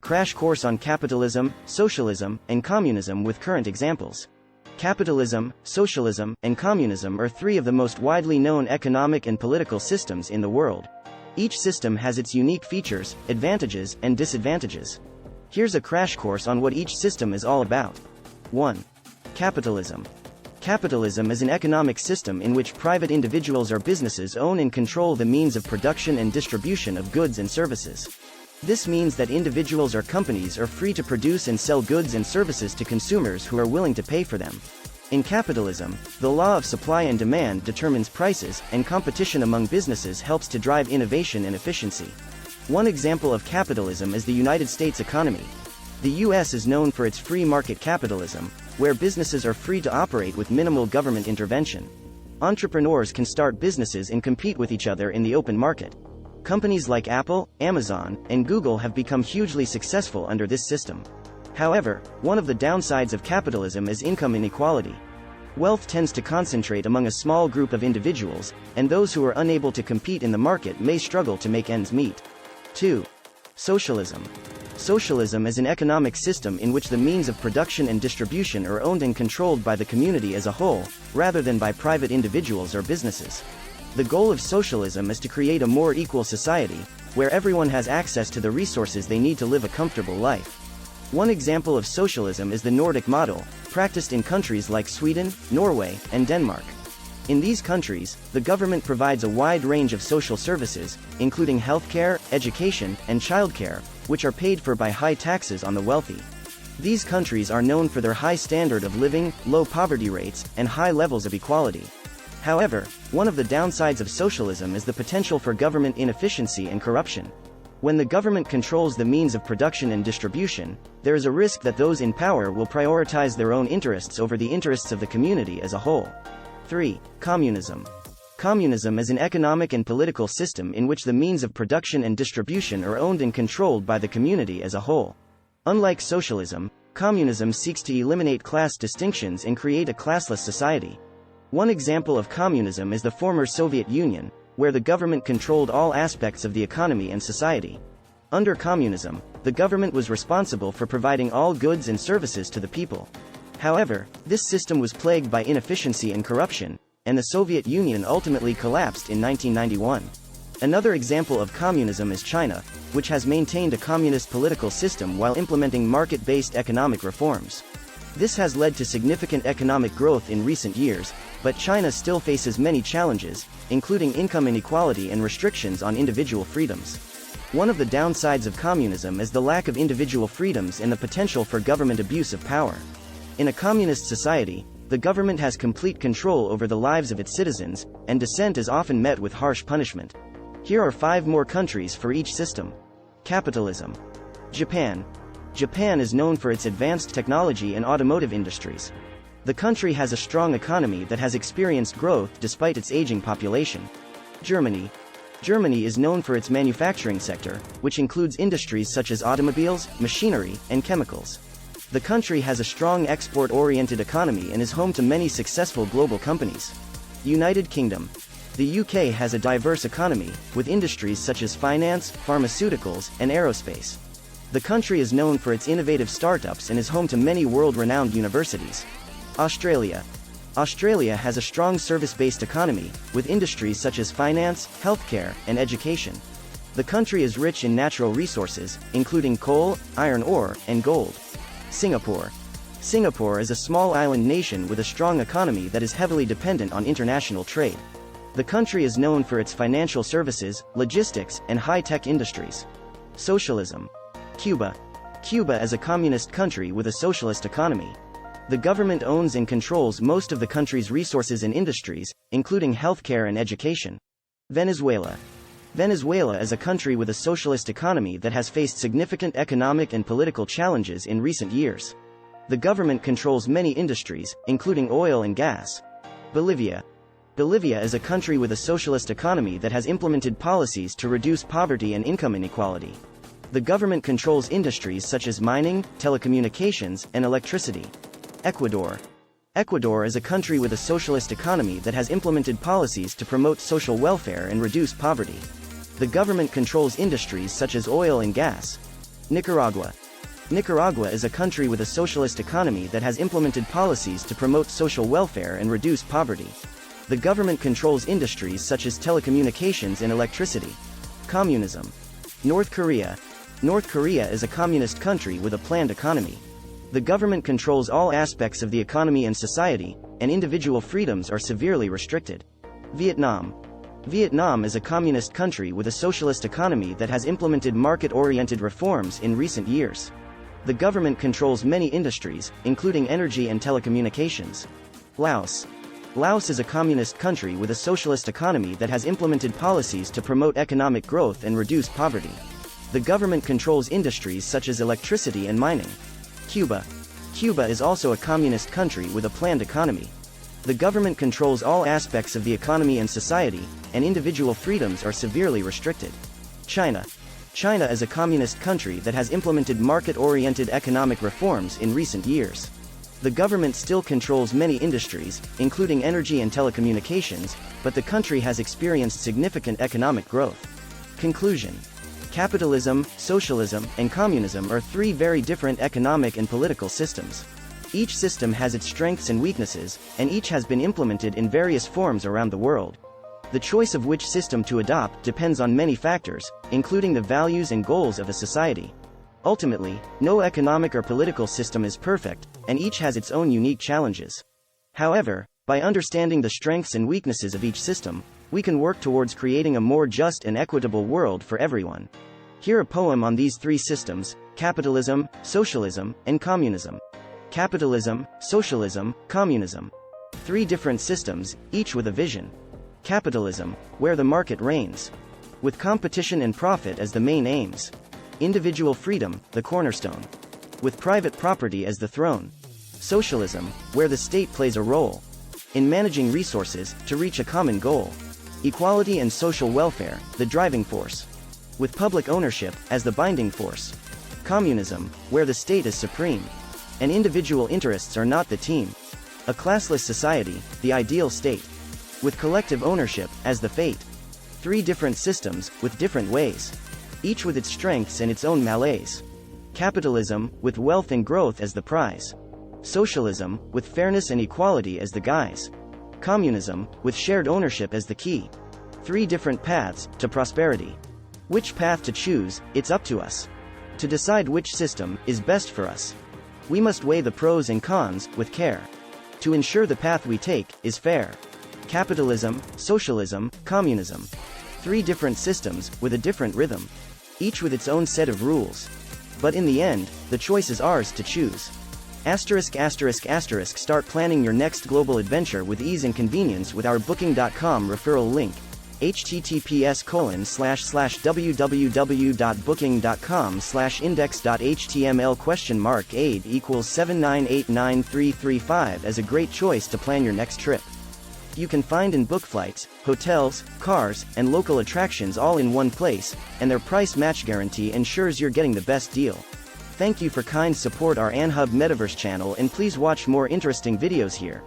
Crash course on capitalism, socialism, and communism with current examples. Capitalism, socialism, and communism are three of the most widely known economic and political systems in the world. Each system has its unique features, advantages, and disadvantages. Here's a crash course on what each system is all about. 1. Capitalism. Capitalism is an economic system in which private individuals or businesses own and control the means of production and distribution of goods and services. This means that individuals or companies are free to produce and sell goods and services to consumers who are willing to pay for them. In capitalism, the law of supply and demand determines prices, and competition among businesses helps to drive innovation and efficiency. One example of capitalism is the United States economy. The US is known for its free market capitalism, where businesses are free to operate with minimal government intervention. Entrepreneurs can start businesses and compete with each other in the open market. Companies like Apple, Amazon, and Google have become hugely successful under this system. However, one of the downsides of capitalism is income inequality. Wealth tends to concentrate among a small group of individuals, and those who are unable to compete in the market may struggle to make ends meet. 2. Socialism. Socialism is an economic system in which the means of production and distribution are owned and controlled by the community as a whole, rather than by private individuals or businesses. The goal of socialism is to create a more equal society, where everyone has access to the resources they need to live a comfortable life. One example of socialism is the Nordic model, practiced in countries like Sweden, Norway, and Denmark. In these countries, the government provides a wide range of social services, including healthcare, education, and childcare, which are paid for by high taxes on the wealthy. These countries are known for their high standard of living, low poverty rates, and high levels of equality. However, one of the downsides of socialism is the potential for government inefficiency and corruption. When the government controls the means of production and distribution, there is a risk that those in power will prioritize their own interests over the interests of the community as a whole. 3. Communism. Communism is an economic and political system in which the means of production and distribution are owned and controlled by the community as a whole. Unlike socialism, communism seeks to eliminate class distinctions and create a classless society. One example of communism is the former Soviet Union, where the government controlled all aspects of the economy and society. Under communism, the government was responsible for providing all goods and services to the people. However, this system was plagued by inefficiency and corruption, and the Soviet Union ultimately collapsed in 1991. Another example of communism is China, which has maintained a communist political system while implementing market-based economic reforms. This has led to significant economic growth in recent years, but China still faces many challenges, including income inequality and restrictions on individual freedoms. One of the downsides of communism is the lack of individual freedoms and the potential for government abuse of power. In a communist society, the government has complete control over the lives of its citizens, and dissent is often met with harsh punishment. Here are 5 more countries for each system. Capitalism. Japan. Japan is known for its advanced technology and automotive industries. The country has a strong economy that has experienced growth despite its aging population. Germany. Germany is known for its manufacturing sector, which includes industries such as automobiles, machinery, and chemicals. The country has a strong export-oriented economy and is home to many successful global companies. United Kingdom. The UK has a diverse economy, with industries such as finance, pharmaceuticals, and aerospace. The country is known for its innovative startups and is home to many world-renowned universities. Australia. Australia has a strong service-based economy, with industries such as finance, healthcare, and education. The country is rich in natural resources, including coal, iron ore, and gold. Singapore. Singapore is a small island nation with a strong economy that is heavily dependent on international trade. The country is known for its financial services, logistics, and high-tech industries. Socialism. Cuba. Cuba is a communist country with a socialist economy. The government owns and controls most of the country's resources and industries, including healthcare and education. Venezuela. Venezuela is a country with a socialist economy that has faced significant economic and political challenges in recent years. The government controls many industries, including oil and gas. Bolivia. Bolivia is a country with a socialist economy that has implemented policies to reduce poverty and income inequality. The government controls industries such as mining, telecommunications, and electricity. Ecuador. Ecuador is a country with a socialist economy that has implemented policies to promote social welfare and reduce poverty. The government controls industries such as oil and gas. Nicaragua. Nicaragua is a country with a socialist economy that has implemented policies to promote social welfare and reduce poverty. The government controls industries such as telecommunications and electricity. Communism. North Korea. North Korea is a communist country with a planned economy. The government controls all aspects of the economy and society, and individual freedoms are severely restricted. Vietnam. Vietnam is a communist country with a socialist economy that has implemented market-oriented reforms in recent years. The government controls many industries, including energy and telecommunications. Laos. Laos is a communist country with a socialist economy that has implemented policies to promote economic growth and reduce poverty. The government controls industries such as electricity and mining. Cuba. Cuba is also a communist country with a planned economy. The government controls all aspects of the economy and society, and individual freedoms are severely restricted. China. China is a communist country that has implemented market-oriented economic reforms in recent years. The government still controls many industries, including energy and telecommunications, but the country has experienced significant economic growth. Conclusion. Capitalism, socialism, and communism are three very different economic and political systems. Each system has its strengths and weaknesses, and each has been implemented in various forms around the world. The choice of which system to adopt depends on many factors, including the values and goals of a society. Ultimately, no economic or political system is perfect, and each has its own unique challenges. However, by understanding the strengths and weaknesses of each system, we can work towards creating a more just and equitable world for everyone. Here a poem on these three systems: capitalism, socialism, and communism. Capitalism, socialism, communism. Three different systems, each with a vision. Capitalism, where the market reigns, with competition and profit as the main aims. Individual freedom, the cornerstone, with private property as the throne. Socialism, where the state plays a role in managing resources to reach a common goal. Equality and social welfare, the driving force, with public ownership as the binding force. Communism, where the state is supreme, and individual interests are not the team. A classless society, the ideal state, with collective ownership as the fate. Three different systems, with different ways, each with its strengths and its own malaise. Capitalism, with wealth and growth as the prize. Socialism, with fairness and equality as the guise. Communism, with shared ownership as the key. Three different paths to prosperity. Which path to choose, it's up to us to decide which system is best for us. We must weigh the pros and cons with care to ensure the path we take is fair. Capitalism, socialism, communism. Three different systems with a different rhythm, each with its own set of rules. But in the end, the choice is ours to choose. *****. Start planning your next global adventure with ease and convenience with our Booking.com referral link. https://www.booking.com/index.html $aid = 7989335 as a great choice to plan your next trip. You can find and book flights, hotels, cars, and local attractions all in one place, and their price match guarantee ensures you're getting the best deal. Thank you for kind support our Anhub Metaverse channel, and please watch more interesting videos here.